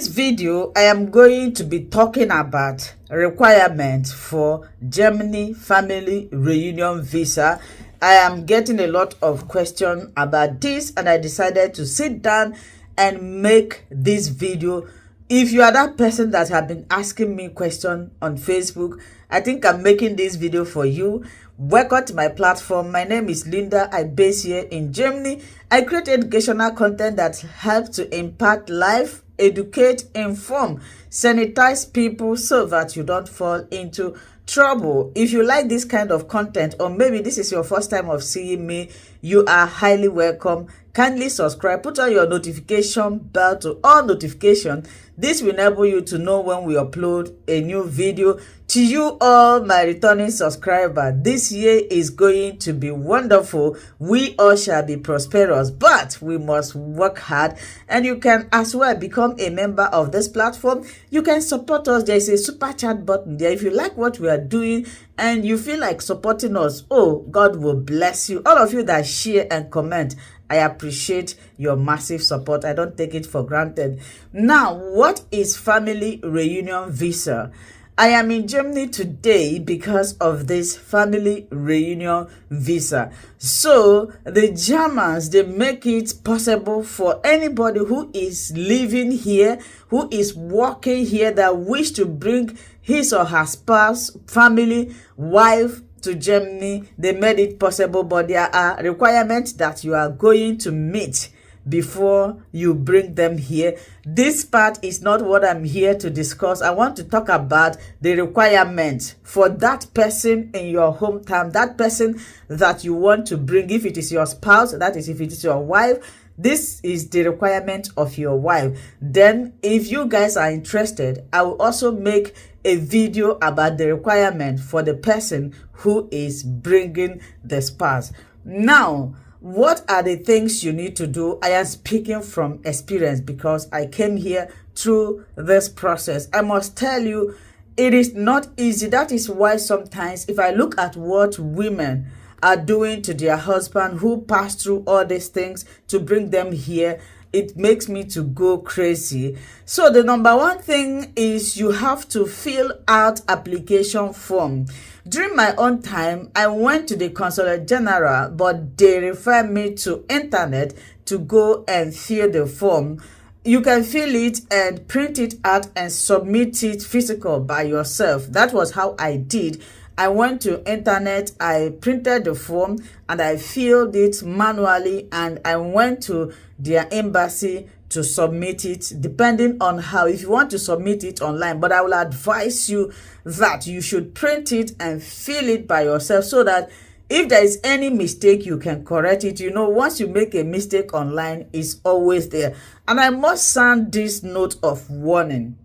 This video I am going to be talking about requirements for Germany family reunion visa. I am getting a lot of questions about this and I decided to sit down and make this video. If you are that person that have been asking me questions on Facebook, I think I'm making this video for you. Welcome to my platform. My name is Linda. I base here in Germany. I create educational content that helps to impact life, educate, inform, sanitize people so that you don't fall into trouble. If you like this kind of content, or maybe this is your first time of seeing me, you are highly welcome. Kindly subscribe, put on your notification bell to all notifications. This will enable you to know when we upload a new video. To you all my returning subscribers, this year is going to be wonderful. We all shall be prosperous, but we must work hard, and you can as well become a member of this platform. You can support us. There is a super chat button there. If you like what we are doing and you feel like supporting us, oh, God will bless you. All of you that share and comment, I appreciate your massive support. I don't take it for granted. Now, what is family reunion visa? I am in Germany today because of this family reunion visa. So the Germans, they make it possible for anybody who is living here, who is working here, that wish to bring his or her spouse, family, wife to Germany. They made it possible, but there are requirements that you are going to meet before you bring them here. This part is not what I'm here to discuss. I want to talk about the requirements for that person in your hometown, that person that you want to bring. If it is your spouse, that is, if it is your wife, this is the requirement of your wife. Then if you guys are interested, I will also make a video about the requirement for the person who is bringing the spouse. Now, what are the things you need to do? I am speaking from experience because I came here through this process. I must tell you, it is not easy. That is why sometimes if I look at what women are doing to their husband who passed through all these things to bring them here, it makes me to go crazy. So the number one thing is you have to fill out application form. During my own time, I went to the Consulate General, but they refer me to internet to go and fill the form. You can fill it and print it out and submit it physical by yourself. That was how I did. I went to internet, I printed the form and I filled it manually, and I went to their embassy to submit it, depending on how, if you want to submit it online. But I will advise you that you should print it and fill it by yourself so that if there is any mistake, you can correct it. You know, once you make a mistake online, it's always there. And I must sound this note of warning.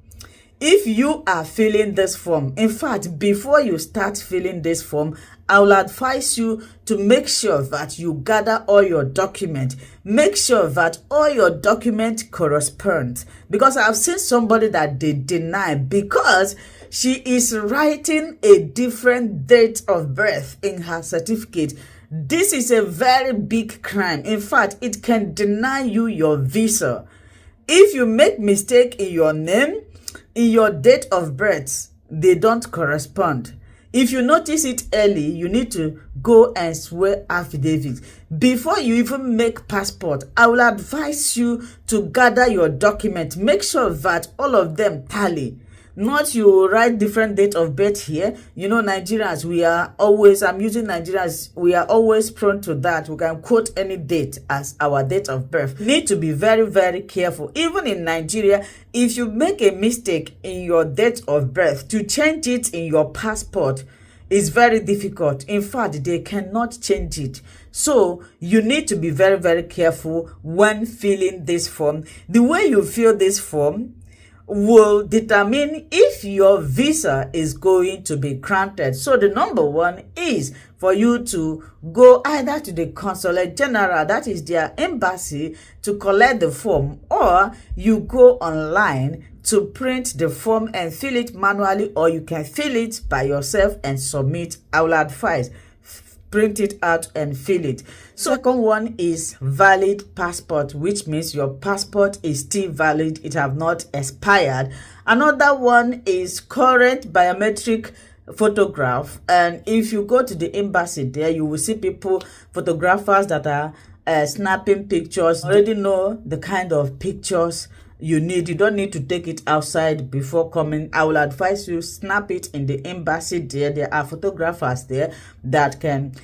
If you are filling this form, in fact, before you start filling this form, I will advise you to make sure that you gather all your documents. Make sure that all your documents correspond. Because I've seen somebody that they deny because she is writing a different date of birth in her certificate. This is a very big crime. In fact, it can deny you your visa. If you make mistake in your name, in your date of birth, they don't correspond. If you notice it early, you need to go and swear affidavit. Before you even make passport, I will advise you to gather your document. Make sure that all of them tally. Not you write different date of birth here. You know, Nigerians, we are always, I'm using Nigerians, we are always prone to that. We can quote any date as our date of birth. You need to be very, very careful. Even in Nigeria, if you make a mistake in your date of birth, to change it in your passport is very difficult. In fact, they cannot change it. So you need to be very, very careful when filling this form. The way you fill this form will determine if your visa is going to be granted. So the number one is for you to go either to the Consulate General, that is their embassy, to collect the form, or you go online to print the form and fill it manually, or you can fill it by yourself and submit. I will advise print it out and fill it. So second one is valid passport, which means your passport is still valid, it have not expired. Another one is current biometric photograph, and if you go to the embassy there, you will see people, photographers that are snapping pictures. You already know the kind of pictures you need. You don't need to take it outside before coming. I will advise you snap it in the embassy there. There are photographers there that can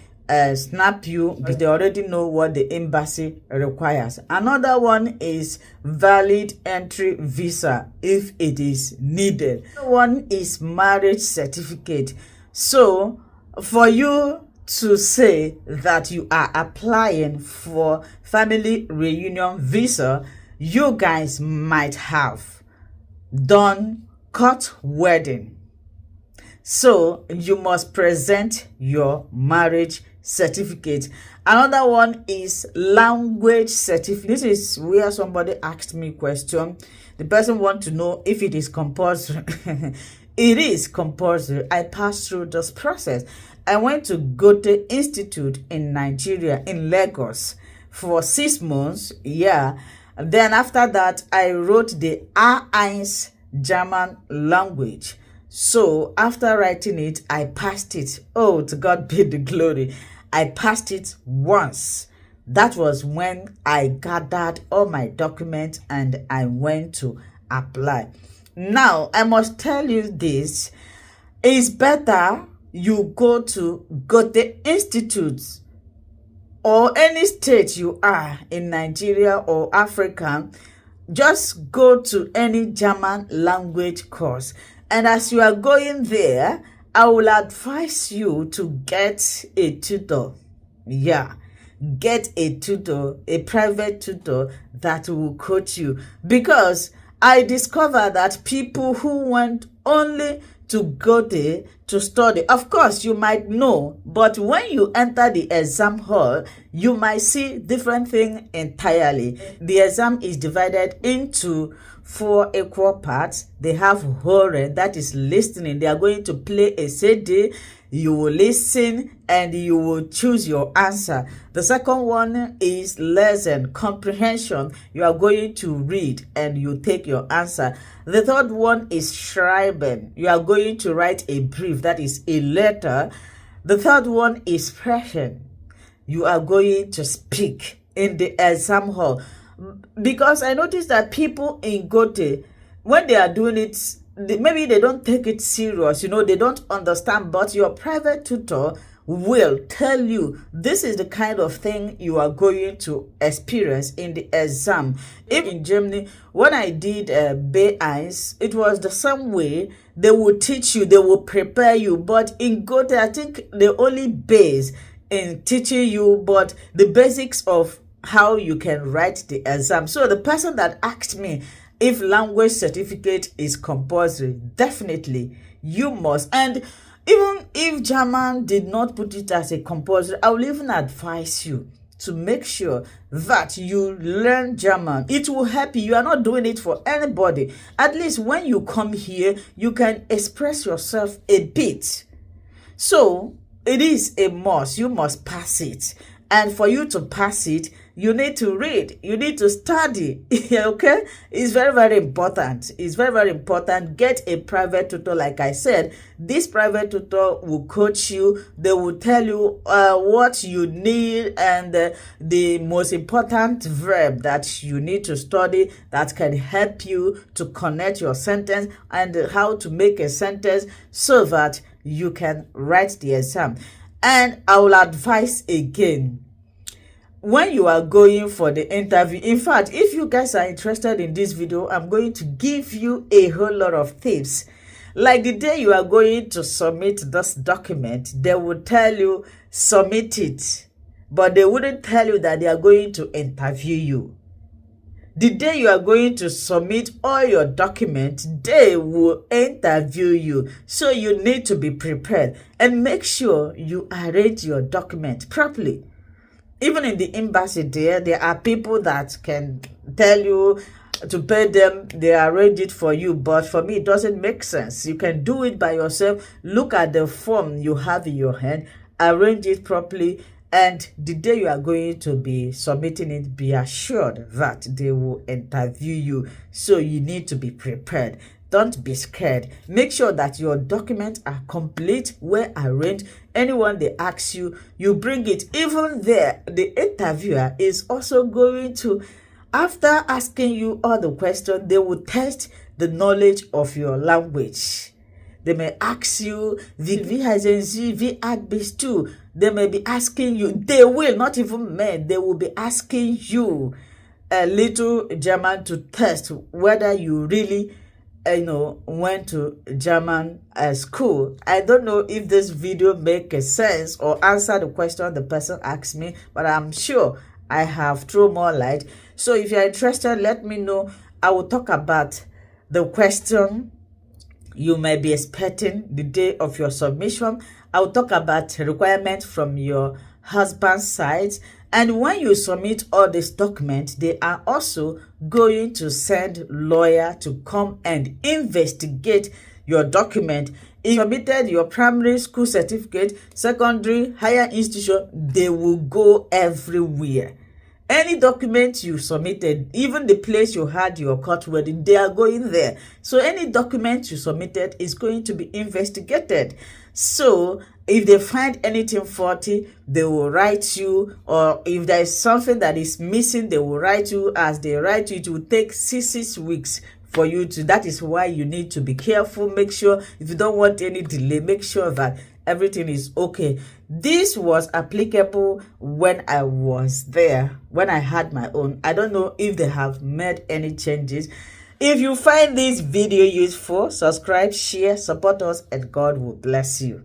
snap you because they already know what the embassy requires. Another one is valid entry visa if it is needed. Another one is marriage certificate. So for you to say that you are applying for family reunion visa, you guys might have done court wedding. So you must present your marriage certificate. Another one is language certificate. This is where somebody asked me a question. The person wants to know if it is compulsory. It is compulsory. I passed through this process. I went to Goethe Institute in Nigeria, in Lagos, for 6 months. Yeah. Then after that, I wrote the A1 German language. So after writing it, I passed it. Oh, to God be the glory. I passed it once. That was when I gathered all my documents and I went to apply. Now, I must tell you this. It's better you go to Goethe Institute or any state you are in Nigeria or Africa. Just go to any German language course. And as you are going there, I will advise you to get a tutor. Yeah, get a tutor, a private tutor that will coach you. Because I discovered that people who went only to go there to study, of course, you might know, but when you enter the exam hall, you might see different things entirely. The exam is divided into 4 equal parts. They have horror, that is listening. They are going to play a CD. You will listen and you will choose your answer. The second one is lesson comprehension. You are going to read and you take your answer. The third one is schreiben. You are going to write a brief, that is a letter. The third one is sprechen. You are going to speak in the exam hall. Because I noticed that people in Goethe, when they are doing it, maybe they don't take it serious, they don't understand, but your private tutor will tell you this is the kind of thing you are going to experience in the exam. If in Germany, when I did B1, it was the same way. They will teach you, they will prepare you, but in Goethe, I think the only base in teaching you, but the basics of how you can write the exam. So the person that asked me if language certificate is compulsory, definitely you must. And even if German did not put it as a compulsory, I will even advise you to make sure that you learn German. It will help you. You are not doing it for anybody. At least when you come here, you can express yourself a bit. So it is a must. You must pass it. And for you to pass it, you need to read. You need to study. Okay? It's very, very important. It's very, very important. Get a private tutor. Like I said, this private tutor will coach you. They will tell you what you need and the most important verb that you need to study that can help you to connect your sentence and how to make a sentence so that you can write the exam. And I will advise again, when you are going for the interview, in fact, if you guys are interested in this video, I'm going to give you a whole lot of tips. Like the day you are going to submit this document, they will tell you, submit it. But they wouldn't tell you that they are going to interview you. The day you are going to submit all your documents, they will interview you. So you need to be prepared and make sure you arrange your document properly. Even in the embassy there are people that can tell you to pay them, they arrange it for you. But for me, it doesn't make sense. You can do it by yourself. Look at the form you have in your hand arrange it properly, and the day you are going to be submitting it, be assured that they will interview you. So you need to be prepared. Don't be scared. Make sure that your documents are complete, well arranged. Anyone they ask you, you bring it. Even there, the interviewer is also going to, after asking you all the questions, they will test the knowledge of your language. They may ask you, wie heißen Sie, wie alt bist du? They may be asking you, they will, not even men, they will be asking you a little German to test whether you really went to German school. I don't know if this video makes sense or answer the question the person asked me, but I'm sure I have thrown more light. So if you're interested, let me know. I will talk about the question you may be expecting the day of your submission. I will talk about requirements from your husband's side. And when you submit all these documents, they are also going to send lawyer to come and investigate your document. If you submitted your primary school certificate, secondary, higher institution, they will go everywhere. Any document you submitted, even the place you had your court wedding, they are going there. So any document you submitted is going to be investigated. So if they find anything faulty, they will write you, or if there is something that is missing, they will write you. As they write you, it will take 6 weeks for you to. That is why you need to be careful. Make sure, if you don't want any delay, make sure that everything is okay. This was applicable when I was there, when I had my own. I don't know if they have made any changes. If you find this video useful, subscribe, share, support us, and God will bless you.